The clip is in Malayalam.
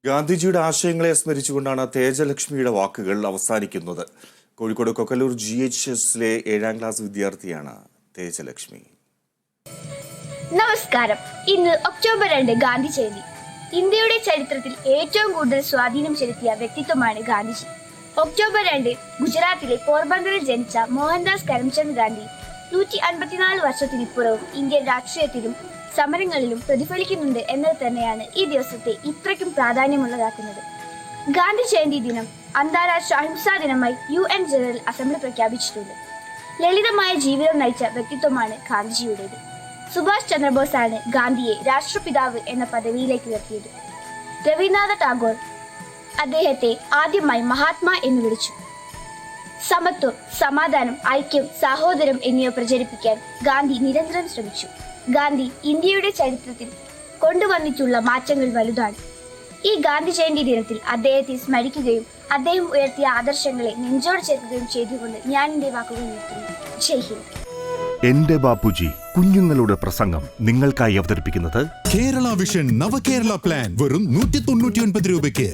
ഗാന്ധിജിയുടെ ആശയങ്ങളെ സ്മരിച്ചുകൊണ്ടാണ് തേജലക്ഷ്മിയുടെ വാക്കുകൾ അവസാനിക്കുന്നത്. കോഴിക്കോട് കൊക്കല്ലൂർ GHSലെ 7ാം ക്ലാസ് വിദ്യാർത്ഥിയാണ് തേജലക്ഷ്മി. നമസ്കാരം. ഇന്ന് ഒക്ടോബർ 2 ഗാന്ധി ജയന്തി. ഇന്ത്യയുടെ ചരിത്രത്തിൽ ഏറ്റവും കൂടുതൽ സ്വാധീനം ചെലുത്തിയ വ്യക്തിത്വമാണ് ഗാന്ധിജി. ഒക്ടോബർ 2 ഗുജറാത്തിലെ പോർബന്തറിൽ ജനിച്ച മോഹൻദാസ് കരംചന്ദ് ഗാന്ധി 154 വർഷത്തിനിപ്പുറവും ഇന്ത്യൻ രാഷ്ട്രീയത്തിലും സമരങ്ങളിലും പ്രതിഫലിക്കുന്നുണ്ട് എന്നത് തന്നെയാണ് ഈ ദിവസത്തെ ഇത്രയ്ക്കും പ്രാധാന്യമുള്ളതാക്കുന്നത്. ഗാന്ധി ജയന്തി ദിനം അന്താരാഷ്ട്ര അഹിംസാ ദിനമായി UN ജനറൽ അസംബ്ലി പ്രഖ്യാപിച്ചിട്ടുണ്ട്. ലളിതമായ ജീവിതം നയിച്ച വ്യക്തിത്വമാണ് ഗാന്ധിജിയുടേത്. സുഭാഷ് ചന്ദ്രബോസ് ആണ് ഗാന്ധിയെ രാഷ്ട്രപിതാവ് എന്ന പദവിയിലേക്ക് ഉയർത്തിയത്. രവീന്ദ്രനാഥ ടാഗോർ അദ്ദേഹത്തെ ആദ്യമായി മഹാത്മാ എന്ന് വിളിച്ചു. സമത്വം, സമാധാനം, ഐക്യം, സാഹോദര്യം എന്നിവ പ്രചരിപ്പിക്കാൻ ഗാന്ധി നിരന്തരം ശ്രമിച്ചു. ഗാന്ധി ഇന്ത്യയുടെ ചരിത്രത്തിൽ കൊണ്ടുവന്നിട്ടുള്ള മാറ്റങ്ങൾ വലുതാണ്. ഈ ഗാന്ധി ജയന്തി ദിനത്തിൽ അദ്ദേഹത്തെ സ്മരിക്കുകയും അദ്ദേഹം ഉയർത്തിയ ആദർശങ്ങളെ നെഞ്ചോട് ചേർക്കുകയും ചെയ്തുകൊണ്ട് ഞാൻ എന്റെ വാക്കുകൾ നിർത്തുന്നു. ജയ് ഹിന്ദ്. എന്റെ ബാപ്പുജി കുഞ്ഞുങ്ങളുടെ പ്രസംഗം നിങ്ങൾക്കായി അവതരിപ്പിക്കുന്നത് കേരള വിഷൻ നവകേരള പ്ലാൻ വെറും 199 രൂപയ്ക്ക്.